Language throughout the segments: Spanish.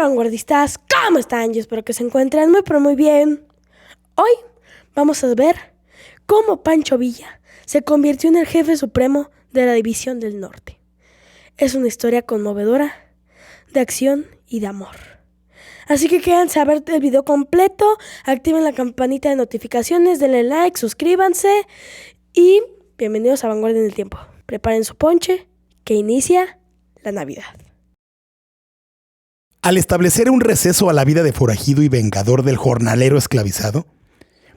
vanguardistas, ¿cómo están? Yo espero que se encuentren muy pero muy bien. Hoy vamos a ver cómo Pancho Villa se convirtió en el jefe supremo de la División del Norte. Es una historia conmovedora, de acción y de amor. Así que quédense a ver el video completo, activen la campanita de notificaciones, denle like, suscríbanse y bienvenidos a Vanguardia en el Tiempo. Preparen su ponche, que inicia la Navidad. Al establecer un receso a la vida de forajido y vengador del jornalero esclavizado,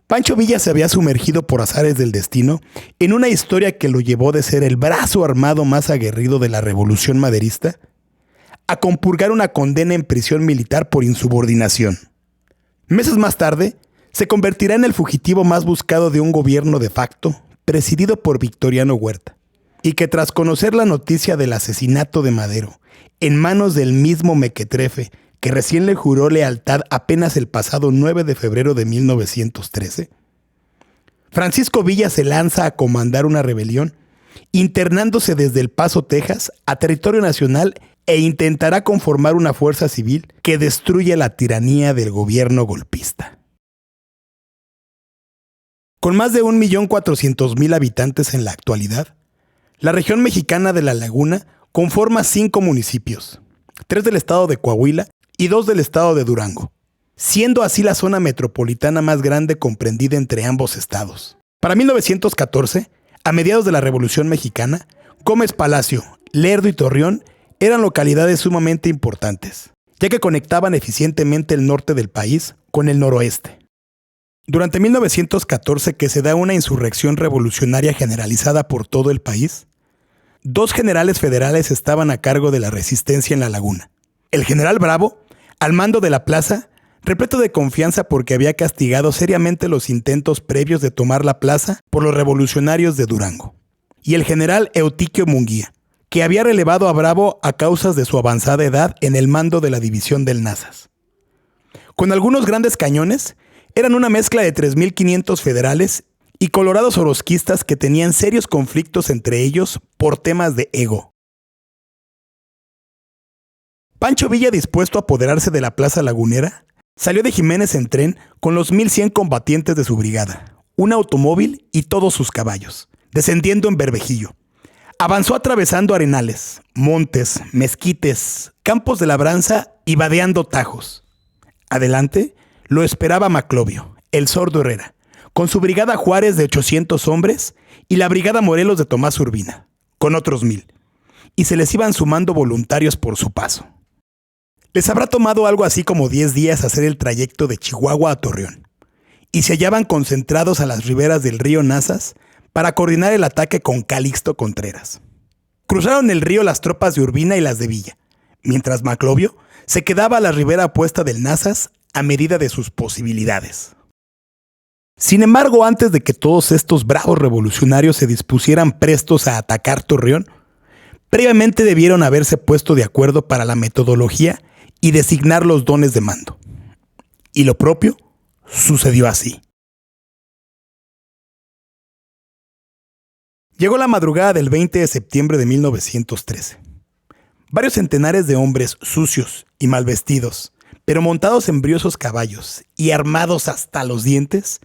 Pancho Villa se había sumergido por azares del destino en una historia que lo llevó de ser el brazo armado más aguerrido de la revolución maderista a compurgar una condena en prisión militar por insubordinación. Meses más tarde, se convertirá en el fugitivo más buscado de un gobierno de facto presidido por Victoriano Huerta, y que tras conocer la noticia del asesinato de Madero en manos del mismo mequetrefe que recién le juró lealtad apenas el pasado 9 de febrero de 1913, Francisco Villa se lanza a comandar una rebelión, internándose desde El Paso, Texas, a territorio nacional e intentará conformar una fuerza civil que destruya la tiranía del gobierno golpista. Con más de 1.400.000 habitantes en la actualidad, la región mexicana de La Laguna conforma 5 municipios, 3 del estado de Coahuila y 2 del estado de Durango, siendo así la zona metropolitana más grande comprendida entre ambos estados. Para 1914, a mediados de la Revolución Mexicana, Gómez Palacio, Lerdo y Torreón eran localidades sumamente importantes, ya que conectaban eficientemente el norte del país con el noroeste. Durante 1914, que se da una insurrección revolucionaria generalizada por todo el país, 2 generales federales estaban a cargo de la resistencia en La Laguna. El general Bravo, al mando de la plaza, repleto de confianza porque había castigado seriamente los intentos previos de tomar la plaza por los revolucionarios de Durango. Y el general Eutiquio Munguía, que había relevado a Bravo a causas de su avanzada edad en el mando de la división del Nazas. Con algunos grandes cañones, eran una mezcla de 3.500 federales y colorados orozquistas que tenían serios conflictos entre ellos por temas de ego. Pancho Villa, dispuesto a apoderarse de la plaza lagunera, salió de Jiménez en tren con los 1.100 combatientes de su brigada, un automóvil y todos sus caballos, descendiendo en Berbejillo. Avanzó atravesando arenales, montes, mezquites, campos de labranza y vadeando tajos. Adelante lo esperaba Maclovio, el sordo Herrera, con su brigada Juárez de 800 hombres y la brigada Morelos de Tomás Urbina, con otros 1,000, y se les iban sumando voluntarios por su paso. Les habrá tomado algo así como 10 días hacer el trayecto de Chihuahua a Torreón, y se hallaban concentrados a las riberas del río Nazas para coordinar el ataque con Calixto Contreras. Cruzaron el río las tropas de Urbina y las de Villa, mientras Maclovio se quedaba a la ribera opuesta del Nazas a medida de sus posibilidades. Sin embargo, antes de que todos estos bravos revolucionarios se dispusieran prestos a atacar Torreón, previamente debieron haberse puesto de acuerdo para la metodología y designar los dones de mando. Y lo propio sucedió así. Llegó la madrugada del 20 de septiembre de 1913. Varios centenares de hombres sucios y mal vestidos, pero montados en briosos caballos y armados hasta los dientes,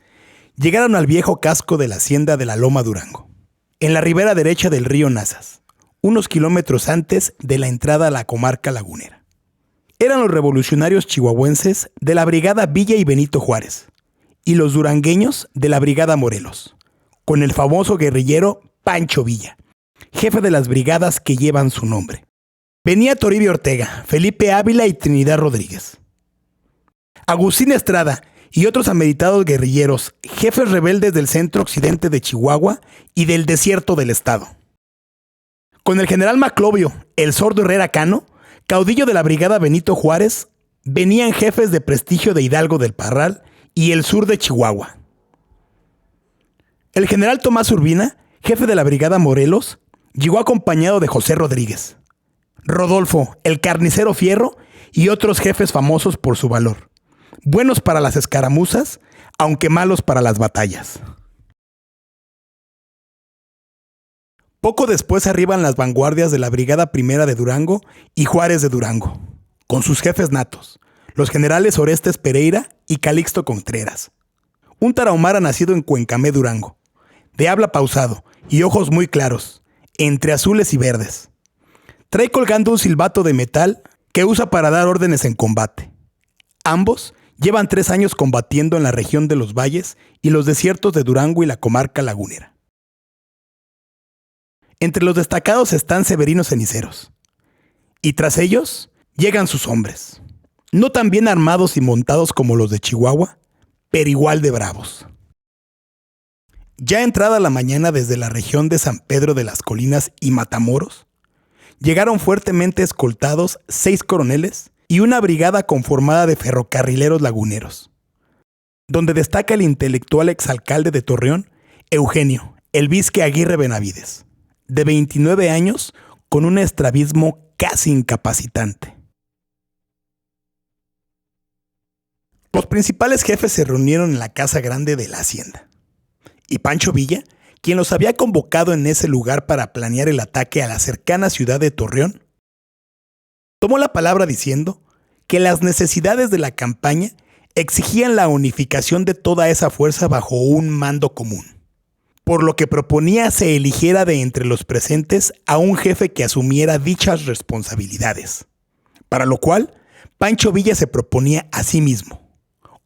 llegaron al viejo casco de la hacienda de la Loma Durango, en la ribera derecha del río Nazas, unos kilómetros antes de la entrada a la comarca lagunera. Eran los revolucionarios chihuahuenses de la brigada Villa y Benito Juárez, y los durangueños de la brigada Morelos, con el famoso guerrillero Pancho Villa, jefe de las brigadas que llevan su nombre. Venía Toribio Ortega, Felipe Ávila y Trinidad Rodríguez. Agustín Estrada y otros ameritados guerrilleros, jefes rebeldes del centro occidente de Chihuahua y del desierto del estado. Con el general Maclovio, el sordo Herrera Cano, caudillo de la brigada Benito Juárez, venían jefes de prestigio de Hidalgo del Parral y el sur de Chihuahua. El general Tomás Urbina, jefe de la brigada Morelos, llegó acompañado de José Rodríguez, Rodolfo, el carnicero Fierro y otros jefes famosos por su valor, buenos para las escaramuzas, aunque malos para las batallas. Poco después arriban las vanguardias de la Brigada Primera de Durango y Juárez de Durango, con sus jefes natos, los generales Orestes Pereira y Calixto Contreras. Un tarahumara nacido en Cuencamé, Durango, de habla pausado y ojos muy claros, entre azules y verdes. Trae colgando un silbato de metal que usa para dar órdenes en combate. Ambos llevan 3 años combatiendo en la región de los valles y los desiertos de Durango y la comarca lagunera. Entre los destacados están Severino Ceniceros. Y tras ellos llegan sus hombres, no tan bien armados y montados como los de Chihuahua, pero igual de bravos. Ya entrada la mañana desde la región de San Pedro de las Colinas y Matamoros, llegaron fuertemente escoltados 6 coroneles y una brigada conformada de ferrocarrileros laguneros, donde destaca el intelectual exalcalde de Torreón, Eugenio El Vizque Aguirre Benavides, de 29 años con un estrabismo casi incapacitante. Los principales jefes se reunieron en la casa grande de la hacienda, y Pancho Villa, quien los había convocado en ese lugar para planear el ataque a la cercana ciudad de Torreón, tomó la palabra diciendo que las necesidades de la campaña exigían la unificación de toda esa fuerza bajo un mando común, por lo que proponía se eligiera de entre los presentes a un jefe que asumiera dichas responsabilidades, para lo cual Pancho Villa se proponía a sí mismo,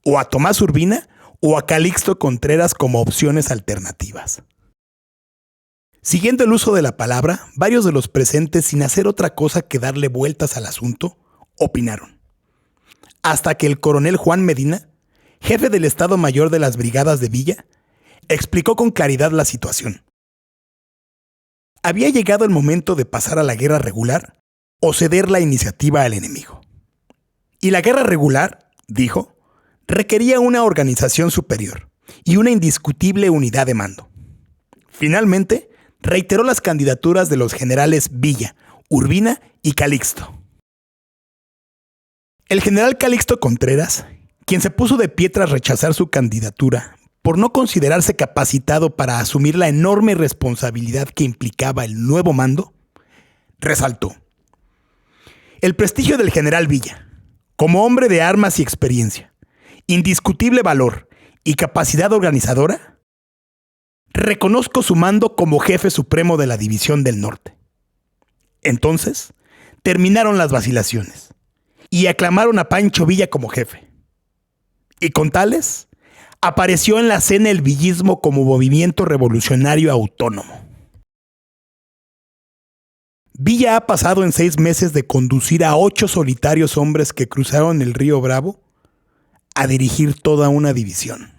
o a Tomás Urbina o a Calixto Contreras como opciones alternativas. Siguiendo el uso de la palabra, varios de los presentes, sin hacer otra cosa que darle vueltas al asunto, opinaron. Hasta que el coronel Juan Medina, jefe del Estado Mayor de las Brigadas de Villa, explicó con claridad la situación. Había llegado el momento de pasar a la guerra regular o ceder la iniciativa al enemigo. Y la guerra regular, dijo, requería una organización superior y una indiscutible unidad de mando. Finalmente, reiteró las candidaturas de los generales Villa, Urbina y Calixto. El general Calixto Contreras, quien se puso de pie tras rechazar su candidatura por no considerarse capacitado para asumir la enorme responsabilidad que implicaba el nuevo mando, resaltó: el prestigio del general Villa, como hombre de armas y experiencia, indiscutible valor y capacidad organizadora, reconozco su mando como jefe supremo de la División del Norte. Entonces, terminaron las vacilaciones y aclamaron a Pancho Villa como jefe. Y con tales, apareció en la escena el villismo como movimiento revolucionario autónomo. Villa ha pasado en 6 meses de conducir a 8 solitarios hombres que cruzaron el río Bravo a dirigir toda una división.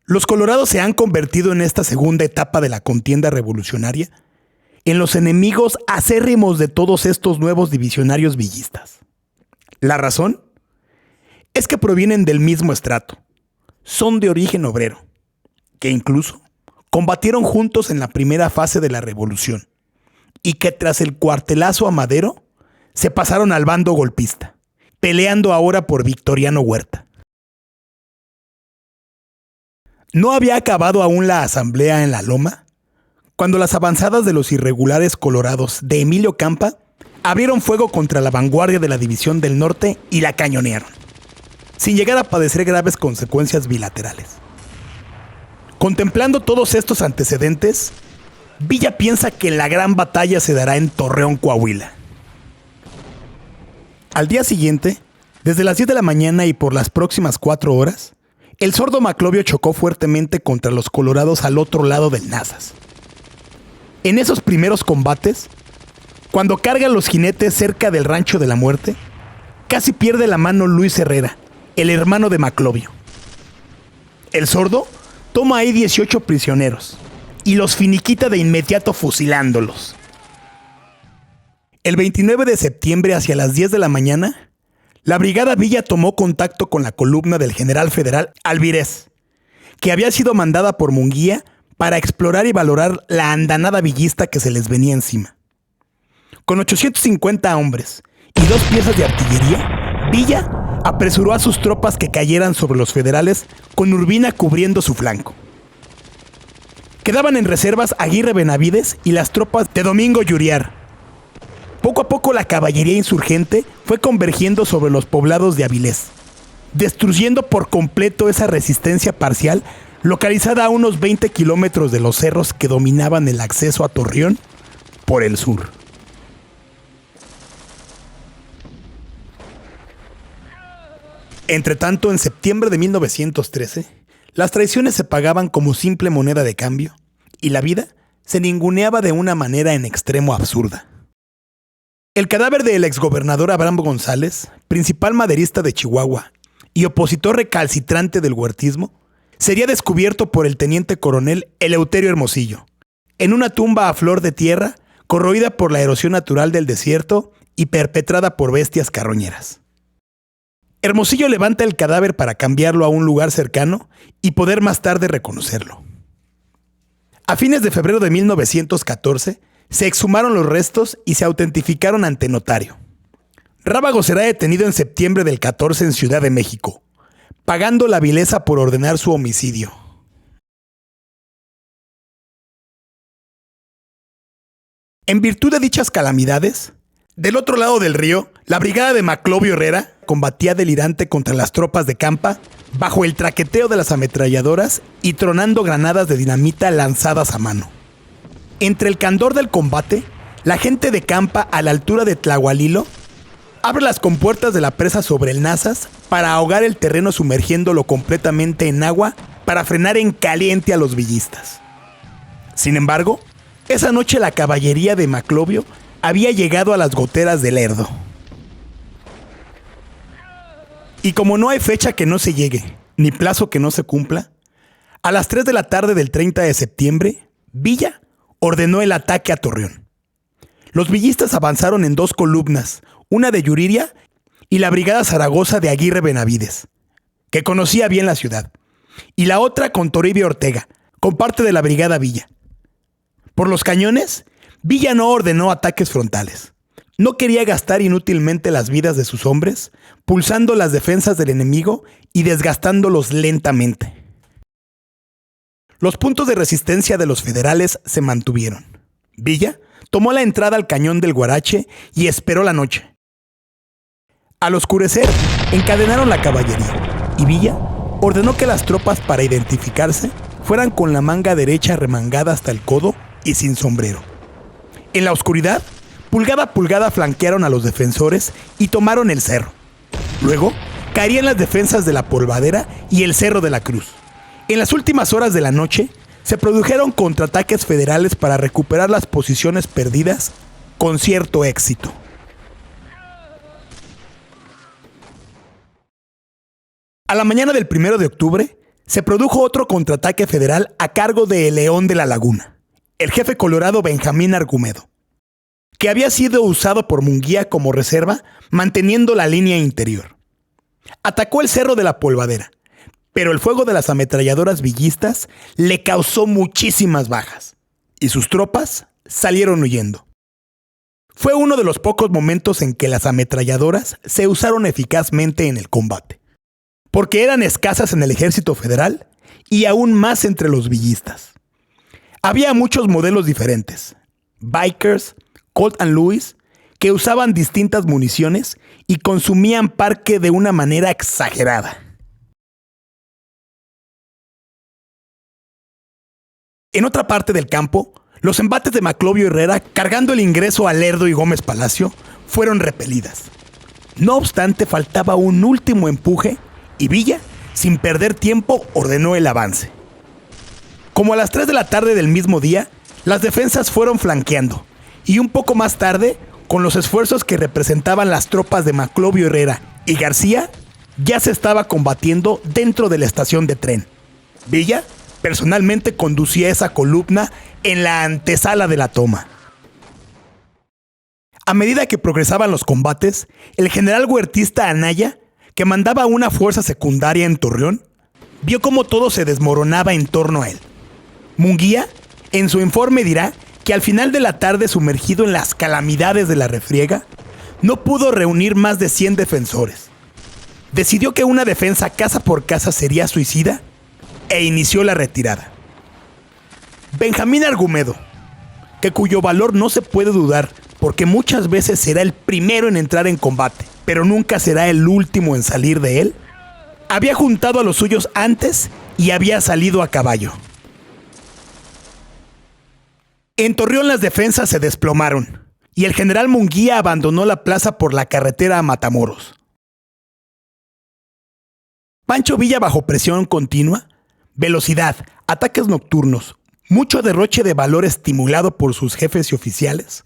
Los colorados se han convertido en esta segunda etapa de la contienda revolucionaria en los enemigos acérrimos de todos estos nuevos divisionarios villistas. La razón es que provienen del mismo estrato, son de origen obrero, que incluso combatieron juntos en la primera fase de la revolución y que tras el cuartelazo a Madero se pasaron al bando golpista, peleando ahora por Victoriano Huerta. No había acabado aún la asamblea en la Loma cuando las avanzadas de los irregulares colorados de Emilio Campa abrieron fuego contra la vanguardia de la División del Norte y la cañonearon, sin llegar a padecer graves consecuencias bilaterales. Contemplando todos estos antecedentes, Villa piensa que la gran batalla se dará en Torreón, Coahuila. Al día siguiente, desde las 10 de la mañana y por las próximas 4 horas, el sordo Maclovio chocó fuertemente contra los colorados al otro lado del Nazas. En esos primeros combates, cuando cargan los jinetes cerca del Rancho de la Muerte, casi pierde la mano Luis Herrera, el hermano de Maclovio. El sordo toma ahí 18 prisioneros y los finiquita de inmediato fusilándolos. El 29 de septiembre hacia las 10 de la mañana, la Brigada Villa tomó contacto con la columna del general federal Alvirez, que había sido mandada por Munguía para explorar y valorar la andanada villista que se les venía encima. Con 850 hombres y 2 piezas de artillería, Villa apresuró a sus tropas que cayeran sobre los federales con Urbina cubriendo su flanco. Quedaban en reservas Aguirre Benavides y las tropas de Domingo Yuriar. Poco a poco la caballería insurgente fue convergiendo sobre los poblados de Avilés, destruyendo por completo esa resistencia parcial localizada a unos 20 kilómetros de los cerros que dominaban el acceso a Torreón por el sur. Entretanto, en septiembre de 1913, las traiciones se pagaban como simple moneda de cambio y la vida se ninguneaba de una manera en extremo absurda. El cadáver del exgobernador Abraham González, principal maderista de Chihuahua y opositor recalcitrante del huertismo, sería descubierto por el teniente coronel Eleuterio Hermosillo, en una tumba a flor de tierra, corroída por la erosión natural del desierto y perpetrada por bestias carroñeras. Hermosillo levanta el cadáver para cambiarlo a un lugar cercano y poder más tarde reconocerlo. A fines de febrero de 1914, se exhumaron los restos y se autentificaron ante notario. Rábago será detenido en septiembre del 14 en Ciudad de México, pagando la vileza por ordenar su homicidio. En virtud de dichas calamidades, del otro lado del río, la brigada de Maclovio Herrera combatía delirante contra las tropas de Campa bajo el traqueteo de las ametralladoras y tronando granadas de dinamita lanzadas a mano. Entre el candor del combate, la gente de Campa a la altura de Tlahualilo abre las compuertas de la presa sobre el Nazas para ahogar el terreno sumergiéndolo completamente en agua para frenar en caliente a los villistas. Sin embargo, esa noche la caballería de Maclovio había llegado a las goteras del Lerdo. Y como no hay fecha que no se llegue, ni plazo que no se cumpla, a las 3 de la tarde del 30 de septiembre, Villa ordenó el ataque a Torreón. Los villistas avanzaron en 2 columnas, una de Yuriria y la brigada Zaragoza de Aguirre Benavides, que conocía bien la ciudad, y la otra con Toribio Ortega, con parte de la brigada Villa. Por los cañones, Villa no ordenó ataques frontales. No quería gastar inútilmente las vidas de sus hombres, pulsando las defensas del enemigo y desgastándolos lentamente. Los puntos de resistencia de los federales se mantuvieron. Villa tomó la entrada al cañón del Guarache y esperó la noche. Al oscurecer, encadenaron la caballería y Villa ordenó que las tropas, para identificarse, fueran con la manga derecha remangada hasta el codo y sin sombrero. En la oscuridad, pulgada a pulgada flanquearon a los defensores y tomaron el cerro. Luego, caerían las defensas de la Polvadera y el Cerro de la Cruz. En las últimas horas de la noche, se produjeron contraataques federales para recuperar las posiciones perdidas con cierto éxito. A la mañana del 1 de octubre, se produjo otro contraataque federal a cargo de León de la Laguna, el jefe colorado Benjamín Argumedo, que había sido usado por Munguía como reserva, manteniendo la línea interior. Atacó el Cerro de la Polvadera, pero el fuego de las ametralladoras villistas le causó muchísimas bajas, y sus tropas salieron huyendo. Fue uno de los pocos momentos en que las ametralladoras se usaron eficazmente en el combate, porque eran escasas en el ejército federal y aún más entre los villistas. Había muchos modelos diferentes, Bikers, Colt & Lewis, que usaban distintas municiones y consumían parque de una manera exagerada. En otra parte del campo, los embates de Maclovio Herrera, cargando el ingreso a Lerdo y Gómez Palacio, fueron repelidas. No obstante, faltaba un último empuje y Villa, sin perder tiempo, ordenó el avance. Como a las 3 de la tarde del mismo día, las defensas fueron flanqueando, y un poco más tarde, con los esfuerzos que representaban las tropas de Maclovio Herrera y García, ya se estaba combatiendo dentro de la estación de tren. Villa personalmente conducía esa columna en la antesala de la toma. A medida que progresaban los combates, el general huertista Anaya, que mandaba una fuerza secundaria en Torreón, vio cómo todo se desmoronaba en torno a él. Munguía, en su informe, dirá que al final de la tarde, sumergido en las calamidades de la refriega, no pudo reunir más de 100 defensores. Decidió que una defensa casa por casa sería suicida e inició la retirada. Benjamín Argumedo, que cuyo valor no se puede dudar, porque muchas veces será el primero en entrar en combate, pero nunca será el último en salir de él, había juntado a los suyos antes y había salido a caballo. En Torreón las defensas se desplomaron y el general Munguía abandonó la plaza por la carretera a Matamoros. Pancho Villa, bajo presión continua, velocidad, ataques nocturnos, mucho derroche de valor estimulado por sus jefes y oficiales,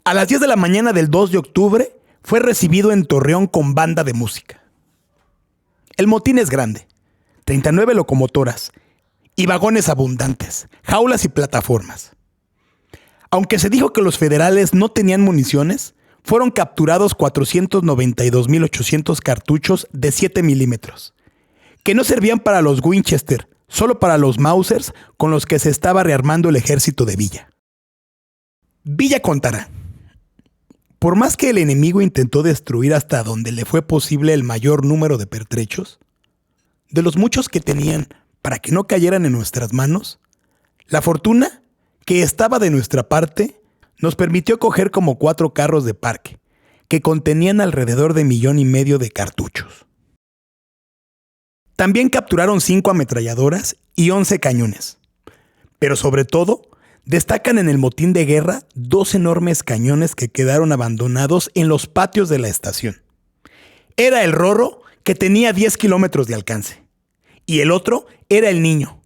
a las 10 de la mañana del 2 de octubre fue recibido en Torreón con banda de música. El motín es grande, 39 locomotoras y vagones abundantes, jaulas y plataformas. Aunque se dijo que los federales no tenían municiones, fueron capturados 492.800 cartuchos de 7 milímetros, que no servían para los Winchester, solo para los Mausers con los que se estaba rearmando el ejército de Villa. Villa contará: por más que el enemigo intentó destruir hasta donde le fue posible el mayor número de pertrechos, de los muchos que tenían para que no cayeran en nuestras manos, la fortuna, que estaba de nuestra parte, nos permitió coger como 4 carros de parque, que contenían alrededor de 1,5 millones de cartuchos. También capturaron 5 ametralladoras y 11 cañones. Pero sobre todo, destacan en el motín de guerra 2 enormes cañones que quedaron abandonados en los patios de la estación. Era el Rorro, que tenía 10 kilómetros de alcance, y el otro era el Niño,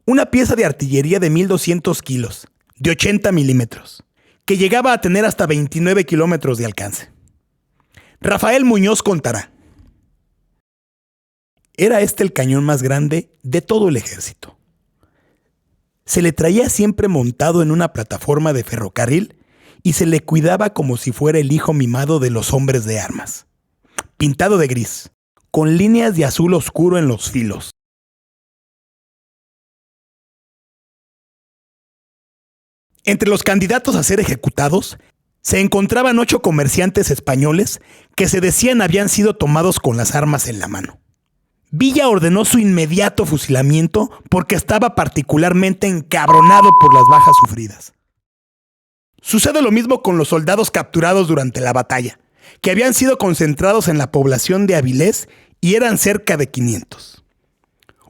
una pieza de artillería de 1,200 kilos, de 80 milímetros, que llegaba a tener hasta 29 kilómetros de alcance. Rafael Muñoz contará: era este el cañón más grande de todo el ejército. Se le traía siempre montado en una plataforma de ferrocarril y se le cuidaba como si fuera el hijo mimado de los hombres de armas. Pintado de gris, con líneas de azul oscuro en los filos. Entre los candidatos a ser ejecutados, se encontraban 8 comerciantes españoles que se decían habían sido tomados con las armas en la mano. Villa ordenó su inmediato fusilamiento porque estaba particularmente encabronado por las bajas sufridas. Sucede lo mismo con los soldados capturados durante la batalla, que habían sido concentrados en la población de Avilés y eran cerca de 500.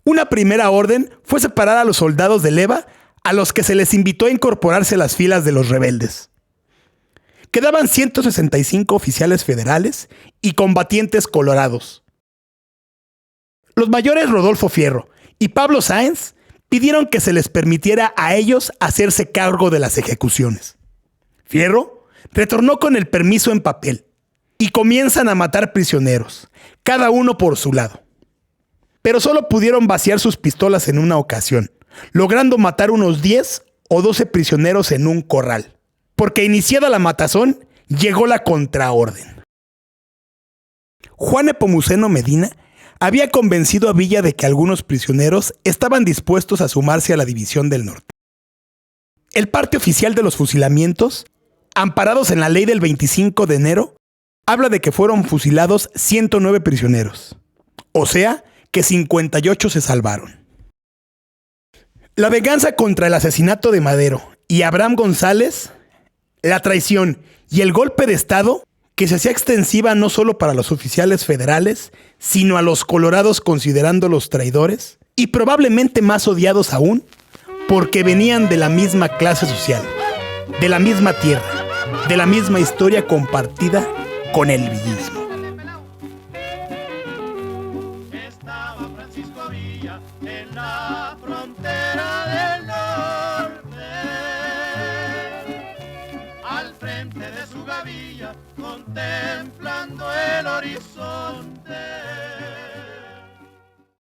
Una primera orden fue separar a los soldados de Leva, a los que se les invitó a incorporarse a las filas de los rebeldes. Quedaban 165 oficiales federales y combatientes colorados. Los mayores Rodolfo Fierro y Pablo Sáenz pidieron que se les permitiera a ellos hacerse cargo de las ejecuciones. Fierro retornó con el permiso en papel y comienzan a matar prisioneros, cada uno por su lado. Pero solo pudieron vaciar sus pistolas en una ocasión, logrando matar unos 10 o 12 prisioneros en un corral, porque iniciada la matazón, llegó la contraorden. Juan Nepomuceno Medina había convencido a Villa de que algunos prisioneros estaban dispuestos a sumarse a la División del Norte. El parte oficial de los fusilamientos, amparados en la ley del 25 de enero, habla de que fueron fusilados 109 prisioneros, o sea, que 58 se salvaron. La venganza contra el asesinato de Madero y Abraham González, la traición y el golpe de Estado, que se hacía extensiva no solo para los oficiales federales, sino a los colorados considerándolos traidores, y probablemente más odiados aún, porque venían de la misma clase social, de la misma tierra, de la misma historia compartida con el villismo. Estaba Francisco Villa en la frontera del norte, al frente de su gavilla, contemplando el horizonte.